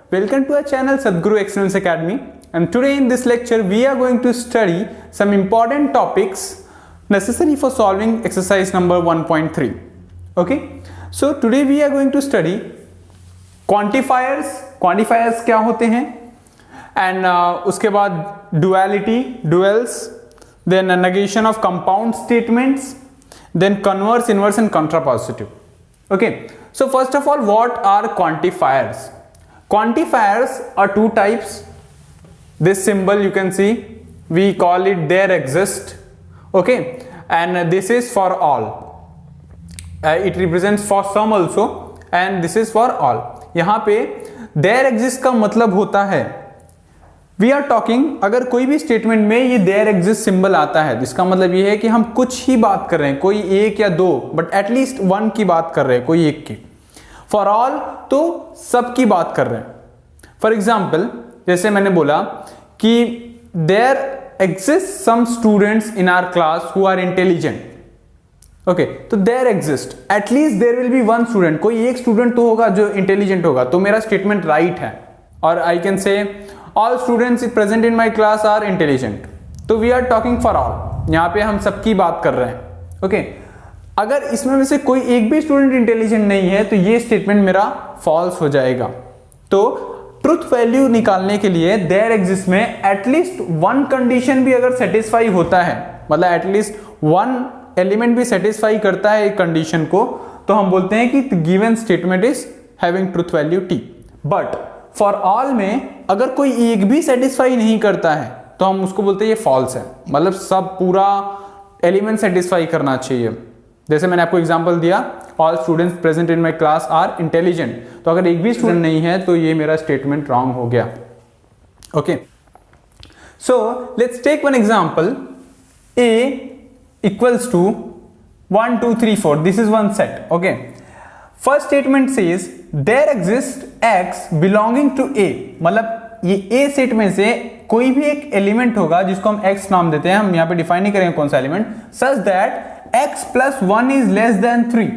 Welcome to our channel Sadhguru Excellence Academy, and today in this lecture we are going to study some important topics necessary for solving exercise number 1.3. Okay, so today we are going to study quantifiers. Quantifiers क्या होते हैं, and उसके बाद duality, duals, then negation of compound statements, then converse, inverse and contrapositive. Okay, so first of all, what are quantifiers? Quantifiers are two types. This symbol you can see, we call it there exist. Okay, and this is for all. It represents for some also, and this is for all. यहाँ पे there exist का मतलब होता है, we are talking, अगर कोई भी statement में ये there exist सिंबल आता है, इसका मतलब ये है कि हम कुछ ही बात कर रहे हैं, कोई एक या दो, बट एटलीस्ट वन की बात कर रहे हैं, कोई एक की. फॉर ऑल तो सब की बात कर रहे हैं. फॉर एग्जाम्पल, जैसे मैंने बोला कि there exist some students in our class who are intelligent. Okay, तो there exist, at least there will be one student, कोई एक स्टूडेंट तो होगा जो इंटेलिजेंट होगा, तो मेरा स्टेटमेंट राइट है. और I can say all students present in my class are intelligent. तो we are talking for all, यहाँ पे हम सबकी बात कर रहे हैं. ओके, अगर इसमें में से कोई एक भी स्टूडेंट इंटेलिजेंट नहीं है तो ये स्टेटमेंट मेरा फॉल्स हो जाएगा. तो ट्रुथ वैल्यू निकालने के लिए देयर एग्जिस्ट में एटलीस्ट वन कंडीशन भी अगर सेटिस्फाई होता है, मतलब एटलीस्ट वन एलिमेंट भी सेटिस्फाई करता है एक कंडीशन को, तो हम बोलते हैं कि given statement is having truth value T. But for all में अगर कोई एक भी सेटिस्फाई नहीं करता है तो हम उसको बोलते हैं ये फॉल्स है, मतलब सब पूरा एलिमेंट सेटिस्फाई करना चाहिए. जैसे मैंने आपको एग्जांपल दिया, all students present in my class are intelligent, तो अगर एक भी स्टूडेंट नहीं है तो ये मेरा स्टेटमेंट रॉन्ग हो गया. Okay, so let's take one example. a equals to 1 2 3 4, this is one set. Okay, first statement says there exist x belonging to a, मतलब ये a सेट में से कोई भी एक एलिमेंट होगा जिसको हम x नाम देते हैं, हम यहाँ पे डिफाइन नहीं करेंगे कौन सा element, such that x plus 1 is less than 3,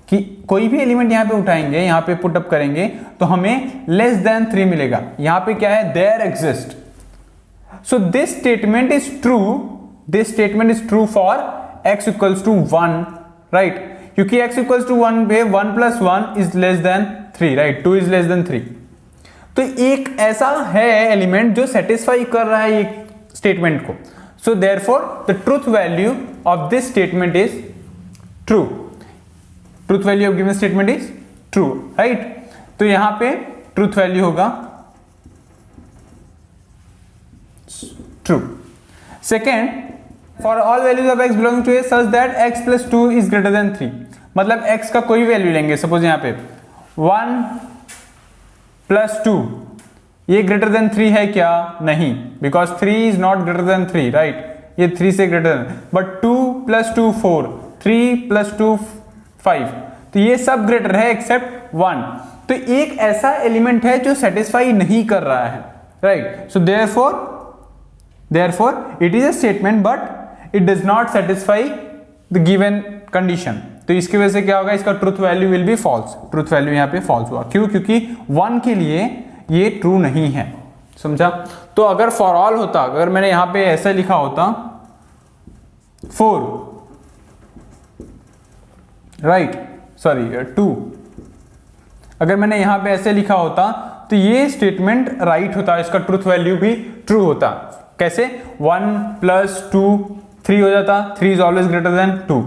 कि कोई भी एलिमेंट यहां पे उठाएंगे, यहां पे पुट अप करेंगे तो हमें लेस देन 3 मिलेगा. यहां पे क्या है, there exist. So this statement is true, this statement is true for x equals to 1, right, क्योंकि x इक्वल्स टू 1 पे 1 plus 1 is less than 3, right, 2 is less than 3. तो एक ऐसा है एलिमेंट जो सेटिस्फाई कर रहा है ये स्टेटमेंट को. So therefore the truth value of this statement is true. Truth value of given statement is true, right? तो यहां पे truth value होगा true. Second, for all values of x belonging to a such that x plus 2 is greater than 3, मतलब x का कोई value लेंगे, suppose यहां पे 1 प्लस 2, ये ग्रेटर देन 3 है क्या? नहीं, because 3 is not greater than 3, right, ये 3 से greater than. But 2 plus 2 4, 3 plus 2 5, तो ये सब ग्रेटर है एक्सेप्ट 1. तो एक ऐसा एलिमेंट है जो सेटिस्फाई नहीं कर रहा है, right. So therefore it is a statement but it does not satisfy the given condition. तो इसकी वजह से क्या होगा, इसका truth value will be false. Truth value यहाँ पे फॉल्स हुआ. क्यों? क्योंकि 1 के लिए ये ट्रू नहीं है, समझा. तो अगर फॉर ऑल होता, अगर मैंने यहां पे ऐसा लिखा होता 4, राइट, सॉरी 2, अगर मैंने यहां पे ऐसे लिखा होता तो ये स्टेटमेंट राइट होता, इसका ट्रुथ वैल्यू भी ट्रू होता. कैसे? 1 प्लस 2 3 हो जाता, 3 is always greater than 2,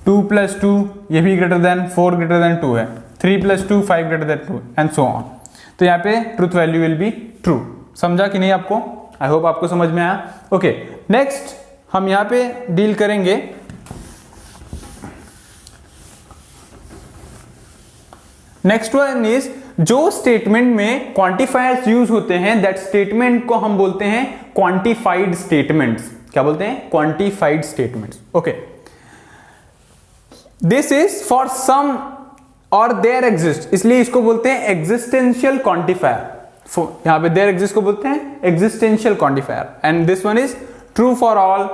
2 plus 2 ये भी ग्रेटर देन 4 ग्रेटर देन 2 है, 3 plus 2 5 greater than 2 and so on. तो यहाँ पे truth value will be true. समझा कि नहीं आपको? आई होप आपको समझ में आया. ओके, नेक्स्ट हम यहाँ पे डील करेंगे नेक्स्ट वन इज, जो स्टेटमेंट में क्वांटिफायर्स यूज होते हैं, दैट स्टेटमेंट को हम बोलते हैं क्वांटिफाइड स्टेटमेंट्स. क्या बोलते हैं? Quantified statements. Okay, this is for some और देयर एग्जिस्ट, इसलिए इसको बोलते हैं एग्जिस्टेंशियल क्वांटिफायर. यहां पे देयर एग्जिस्ट को बोलते हैं existential quantifier, and this one is true for all,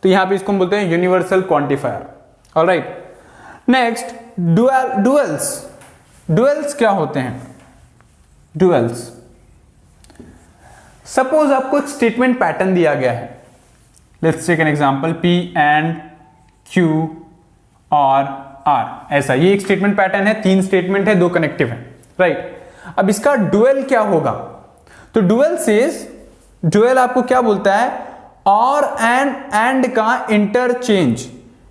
तो यहां पे इसको बोलते हैं universal quantifier. Alright, next duels. Duels क्या होते हैं? डुअल्स। सपोज आपको एक स्टेटमेंट पैटर्न दिया गया है, let's take an example P and Q और R, ऐसा ये एक स्टेटमेंट पैटर्न है, 3 स्टेटमेंट है, 2 कनेक्टिव है, राइट। अब इसका डुअल क्या होगा? तो डुअल सेज, डुअल आपको क्या बोलता है? और एंड का इंटरचेंज,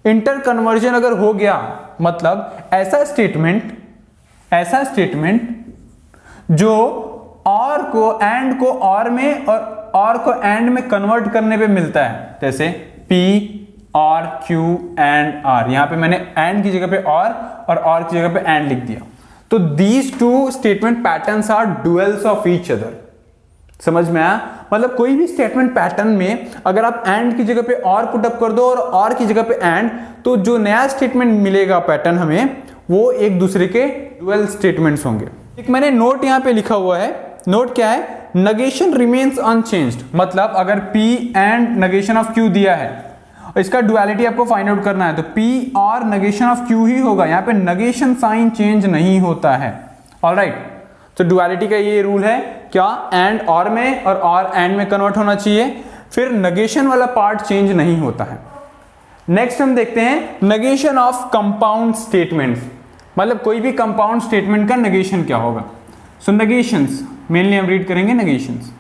इंटर कन्वर्जन अगर हो गया, मतलब ऐसा स्टेटमेंट जो और को और में और को एंड में कन्वर्ट करने पे मिलता है, जैसे P और Q एंड R, यहां पे मैंने एंड की जगह पे और की जगह पे एंड लिख दिया। तो these 2 statement patterns are duals of each other. समझ में आया? मतलब कोई भी स्टेटमेंट पैटर्न में अगर आप एंड की जगह पे और पुटअप कर दो और की जगह पे एंड, तो जो नया स्टेटमेंट मिलेगा पैटर्न हमें, वो एक दूसरे के डुअल स्टेटमेंट्स होंगे। एक मैंने नोट यहां पे लिखा हुआ है, नोट क्या है? नेगेशन रिमेन्स अनचेंज्ड, मतलब अगर P and negation of Q दिया है और इसका डुअलिटी आपको फाइंड आउट करना है, तो P और नेगेशन ऑफ Q ही होगा, यहां पे नेगेशन साइन चेंज नहीं होता है। ऑलराइट, तो डुअलिटी का ये रूल है, क्या एंड और में और एंड में कन्वर्ट होना चाहिए, फिर नेगेशन वाला पार्ट चेंज नहीं होता है। नेक्स्ट हम देखते हैं नेगेशन ऑफ कंपाउंड स्टेटमेंट्स, मतलब कोई भी कंपाउंड स्टेटमेंट का नेगेशन क्या होगा। सो नेगेशंस मेनली हम रीड करेंगे नेगेशंस।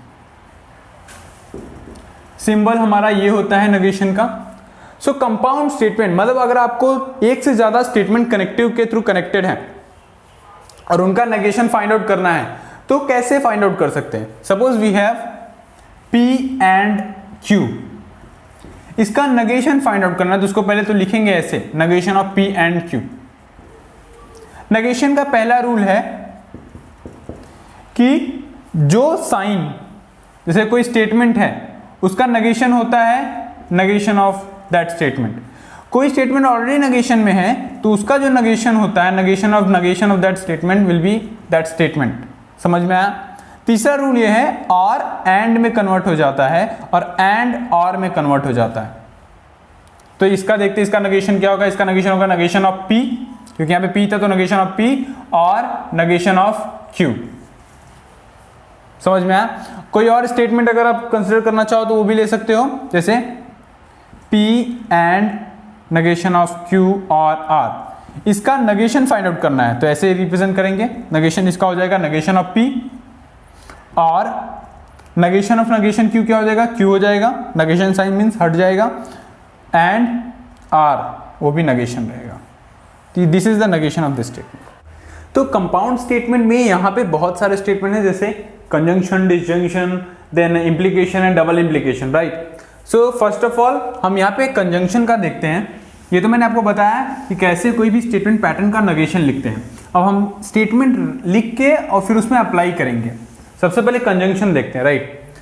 सिंबल हमारा ये होता है नेगेशन का। सो कंपाउंड स्टेटमेंट मतलब अगर आपको एक से ज्यादा स्टेटमेंट कनेक्टिव के थ्रू कनेक्टेड है और उनका नेगेशन फाइंड आउट करना है, तो कैसे फाइंड आउट कर सकते हैं? Suppose we have P and Q, इसका नेगेशन फाइंड आउट करना है, तो उसको पहले तो लिखेंगे ऐसे, negation of P and Q। Negation का पहला रूल है कि जो साइन, जैसे कोई स्टेटमेंट है उसका नेगेशन होता है नेगेशन ऑफ दैट स्टेटमेंट। कोई स्टेटमेंट ऑलरेडी नेगेशन में है तो उसका जो नेगेशन होता है, negation of that statement will be that statement. समझ में आया? तीसरा रूल ये है और एंड में कन्वर्ट हो जाता है और एंड और में कन्वर्ट हो जाता है। तो इसका देखते हैं, इसका नेगेशन क्या होगा? इसका नेगेशन होगा नेगेशन ऑफ P, क्योंकि यहां पे P था तो नेगेशन ऑफ P और नेगेशन ऑफ Q। समझ में आया? कोई और स्टेटमेंट अगर आप कंसीडर करना चाहो तो वो भी ले सकते हो, जैसे P and negation of Q और R, इसका नेगेशन फाइंड आउट करना है, तो ऐसे रिप्रेजेंट करेंगे। नेगेशन इसका हो जाएगा नेगेशन ऑफ P और नेगेशन ऑफ नेगेशन Q क्या हो जाएगा? Q हो जाएगा, नेगेशन साइन मीन्स हट जाएगा, एंड R वो भी नेगेशन रहेगा। This is the negation of this statement. तो कंपाउंड स्टेटमेंट में यहाँ पे बहुत सारे स्टेटमेंट हैं, जैसे conjunction, disjunction, then implication and double implication, right. So first of all हम यहाँ पे कंजंक्शन का देखते हैं। ये तो मैंने आपको बताया कि कैसे कोई भी स्टेटमेंट पैटर्न का नेगेशन लिखते हैं। अब हम स्टेटमेंट लिख के और फिर उसमें अप्लाई करेंगे। सबसे पहले कंजंक्शन देखते हैं, right.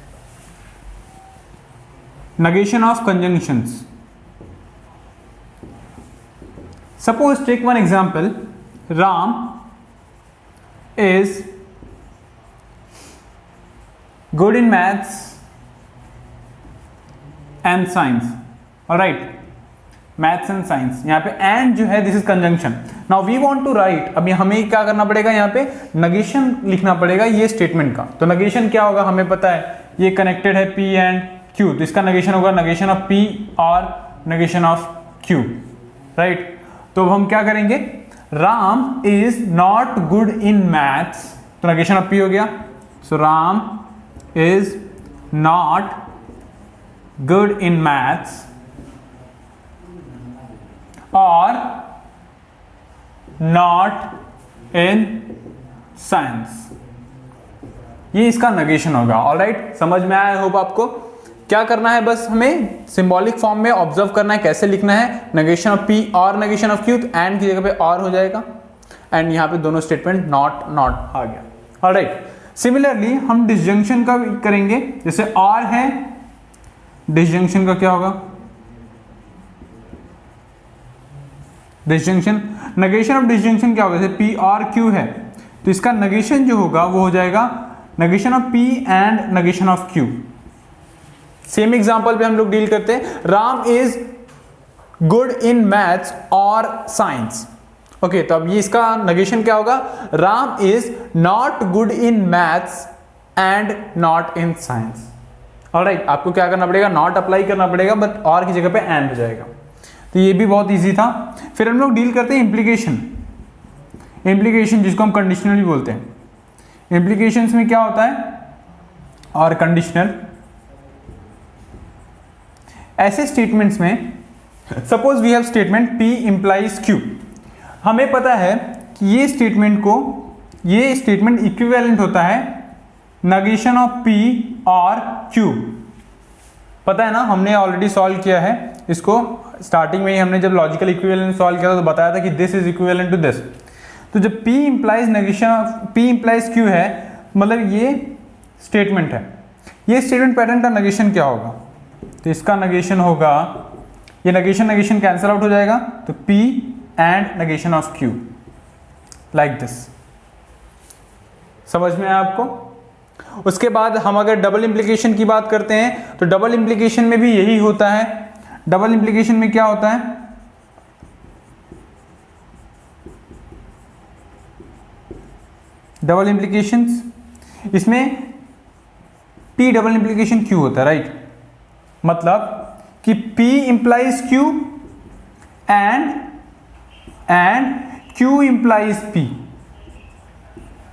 Negation of conjunctions. Suppose take one example, Ram is good in maths and science, alright, maths and science। यहाँ पे and जो है this is conjunction। now we want to write, अभी हमें क्या करना पड़ेगा? यहाँ पे negation लिखना पड़ेगा ये स्टेटमेंट का। तो negation क्या होगा? हमें पता है ये कनेक्टेड है P एंड Q, तो इसका negation होगा negation ऑफ P और negation ऑफ Q, राइट। तो अब हम क्या करेंगे? Ram is not good in maths, तो नेगेशन ऑफ P हो गया। So Ram is not good in maths और नॉट इन साइंस, ये इसका नेगेशन होगा। ऑलराइट, समझ में आया होप आपको? क्या करना है? बस हमें सिंबॉलिक फॉर्म में ऑब्जर्व करना है कैसे लिखना है। नेगेशन ऑफ P और नेगेशन ऑफ Q, तो एंड की जगह पे और हो जाएगा, एंड यहाँ पे दोनों स्टेटमेंट नॉट आ गया। ऑलराइट, सिमिलरली हम डिसजंक्शन का भी करेंगे। जैसे और है, डिसजंक्शन का क्या होगा? डिसजंक्शन, नेगेशन ऑफ डिसजंक्शन क्या होगा? जैसे P और Q है तो इसका नेगेशन जो होगा वो हो जाएगा negation of P and negation of Q। Same example पे हम लोग डील करते हैं। Ram is good in maths और साइंस, ओके, तो अब ये इसका नेगेशन क्या होगा? Ram is not good in maths and not in science. Alright, आपको क्या करना पड़ेगा? नॉट अप्लाई करना पड़ेगा, बट और की जगह पे एंड हो जाएगा। तो ये भी बहुत इजी था। फिर हम लोग डील करते हैं इम्प्लीकेशन। इम्प्लीकेशन जिसको हम कंडीशनल भी बोलते हैं। इम्प्लीकेशंस में क्या होता है? और कंडीशनल ऐसे स्टेटमेंट्स में, suppose we have statement P implies Q। हमें पता है कि ये स्टेटमेंट इक्विवेलेंट होता है नेगेशन ऑफ P और Q। पता है ना, हमने ऑलरेडी सॉल्व किया है इसको। स्टार्टिंग में ही हमने जब लॉजिकल इक्विवेलेंट सॉल्व किया था तो बताया था कि this is equivalent to this. तो जब P implies negation of P implies Q है, मतलब ये स्टेटमेंट है, ये स्टेटमेंट पैटर्न का नेगेशन क्या होगा? तो इसका नेगेशन होगा, ये नेगेशन कैंसिल आउट हो जाएगा, तो P and negation of Q like this. समझ में आया आपको? उसके बाद हम अगर डबल इंप्लीकेशन की बात करते हैं तो डबल इंप्लीकेशन में भी यही होता है। डबल इंप्लीकेशन में क्या होता है? डबल इंप्लीकेशंस, इसमें P डबल इंप्लीकेशन Q होता है, राइट? मतलब कि P implies Q and Q implies P,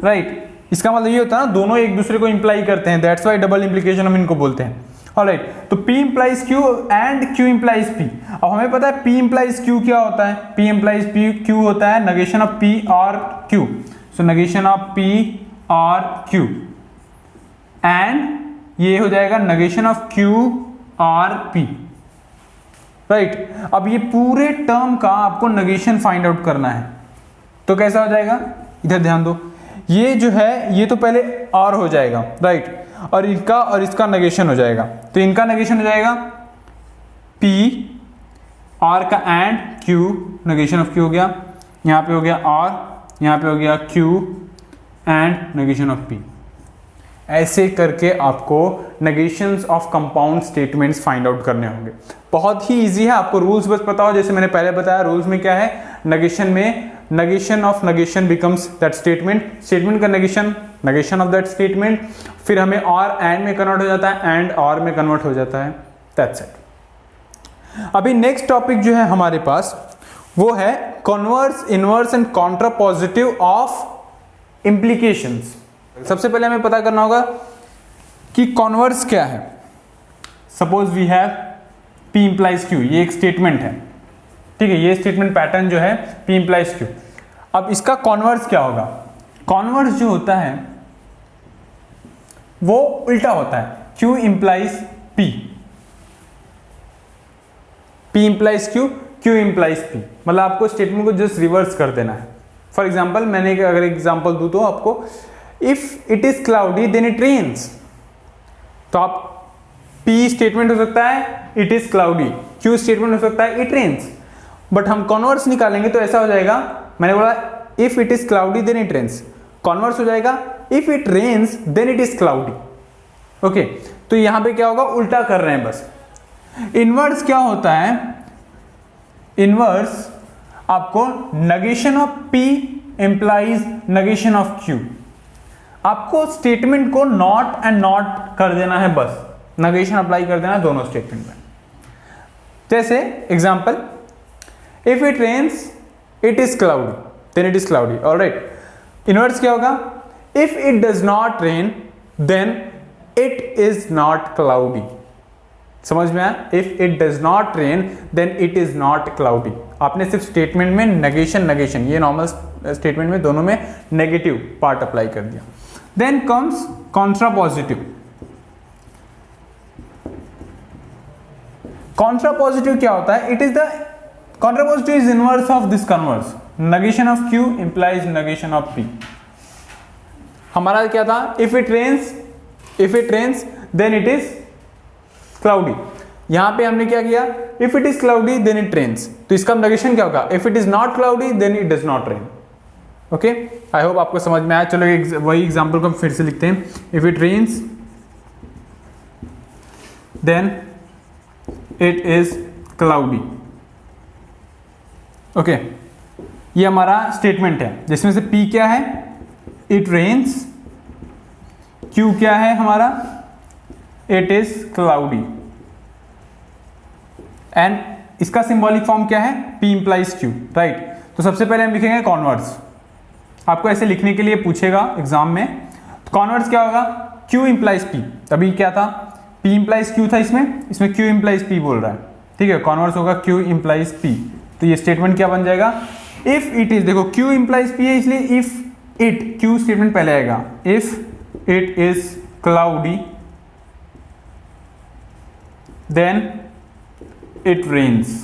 right? इसका मतलब ये होता है ना, दोनों एक दूसरे को इंप्लाई करते हैं, दैट्स वाई डबल इंप्लीकेशन हम इनको बोलते हैं। ऑलराइट, तो P implies Q and Q implies P। अब हमें पता है P इंप्लाइज Q क्या होता है? P इंप्लाइज Q होता है नेगेशन ऑफ P और Q। So negation of P और Q एंड ये हो जाएगा नेगेशन ऑफ Q और P, राइट? अब ये पूरे टर्म का आपको नेगेशन फाइंड आउट करना है, तो कैसा हो जाएगा? इधर ध्यान दो, ये जो है ये तो पहले और हो जाएगा, राइट? और इसका नेगेशन हो जाएगा। तो इनका नेगेशन हो जाएगा P और का and Q, negation of Q हो गया, यहाँ पे हो गया और, यहाँ पे हो गया Q and negation of P। ऐसे करके आपको negations of compound statements find out करने होंगे। बहुत ही इजी है, आपको रूल्स बस पता हो। जैसे मैंने पहले बताया, रूल्स में क्या है? नेगेशन में negation of negation becomes that statement, statement का नेगेशन ऑफ दैट स्टेटमेंट, फिर हमें और एंड में कन्वर्ट हो जाता है, एंड और में कन्वर्ट हो जाता है, दैट्स इट। अभी नेक्स्ट टॉपिक जो है हमारे पास वो है converse, inverse and contrapositive of implications. सबसे पहले हमें पता करना होगा कि कॉन्वर्स क्या है। Suppose we have P implies Q, ये एक स्टेटमेंट है, ठीक है? ये स्टेटमेंट पैटर्न जो है P इंप्लाइज Q। अब इसका कॉन्वर्स क्या होगा? कॉन्वर्स जो होता है वो उल्टा होता है, Q implies P, P implies Q, Q implies P। मतलब आपको स्टेटमेंट को जस्ट रिवर्स कर देना है। फॉर एग्जाम्पल, मैंने अगर एग्जाम्पल दूं तो आपको, if it is cloudy then it rains, तो आप P स्टेटमेंट हो सकता है it is cloudy, Q statement हो सकता है इट रेन्स, बट हम कॉन्वर्स निकालेंगे तो ऐसा हो जाएगा, मैंने बोला if it is cloudy then it rains, converse हो जाएगा if it rains then it is cloudy. Okay, तो यहां पे क्या होगा? उल्टा कर रहे हैं बस। इनवर्स क्या होता है? इनवर्स आपको negation of P implies negation of Q। आपको स्टेटमेंट को नॉट एंड नॉट कर देना है, बस नेगेशन अप्लाई कर देना है दोनों स्टेटमेंट में। जैसे example, if it rains it is cloudy then it is cloudy. Alright, inverse क्या होगा? If it does not rain then it is not cloudy. समझ में आया? If it does not rain then it is not cloudy. आपने सिर्फ statement में negation, ये normal statement में दोनों में नेगेटिव पार्ट अप्लाई कर दिया। Then comes contrapositive. कॉन्ट्रापॉजिटिव क्या होता है? It is the contrapositive is inverse of this converse, negation of Q implies negation of P। हमारा क्या था? If it rains then it is cloudy. यहां पे हमने क्या किया? If it is cloudy then it rains, तो इसका नेगेशन क्या होगा? If it is not cloudy then it does not rain. Okay, I hope आपको समझ में आया। चलो वही एग्जांपल को हम फिर से लिखते हैं। If it rains then it is cloudy. Okay, ये हमारा स्टेटमेंट है जिसमें से P क्या है, इट रेन्स, Q क्या है हमारा, इट इज क्लाउडी, एंड इसका सिंबॉलिक फॉर्म क्या है, P implies Q, राइट। तो सबसे पहले हम लिखेंगे कॉन्वर्स, आपको ऐसे लिखने के लिए पूछेगा एग्जाम में, तो कॉन्वर्स क्या होगा, Q implies P, तभी क्या था, P implies Q था, इसमें Q implies P बोल रहा है, ठीक है, कॉन्वर्स होगा Q implies P। तो ये स्टेटमेंट क्या बन जाएगा, इफ इट इज, देखो Q implies P है इसलिए इफ इट, Q स्टेटमेंट पहले आएगा, if it is cloudy then it rains.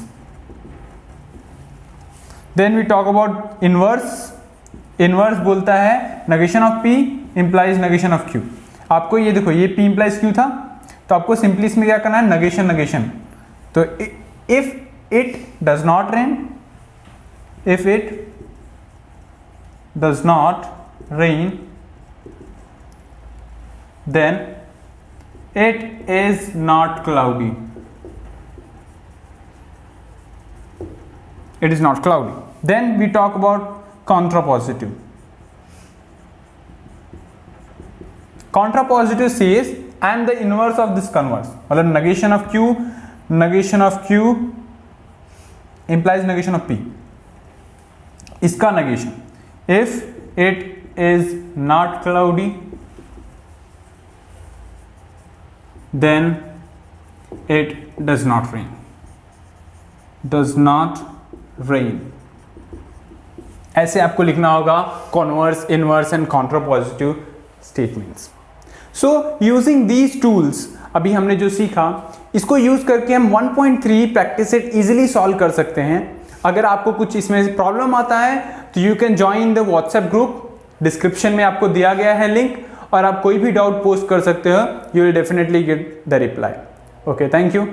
Then we talk about inverse, inverse बोलता है negation of P implies negation of Q। आपको ये देखो ये P implies Q था, तो आपको सिंपली इसमें क्या करना है, नेगेशन नेगेशन, तो if it does not rain, if it does not rain then it is not cloudy, it is not cloudy. Then we talk about contrapositive. Contrapositive says and the inverse of this converse, मतलब negation of Q implies negation of P, इसका negation, if it is not cloudy then it does not rain, does not rain। ऐसे आपको लिखना होगा converse, inverse and contrapositive statements. So using these tools, अभी हमने जो सीखा इसको यूज करके हम 1.3 प्रैक्टिस सेट इजीली सॉल्व कर सकते हैं। अगर आपको कुछ इसमें प्रॉब्लम आता है तो you can join the WhatsApp group, description में आपको दिया गया है लिंक, और आप कोई भी डाउट पोस्ट कर सकते हो, you will definitely get the reply. Okay, thank you.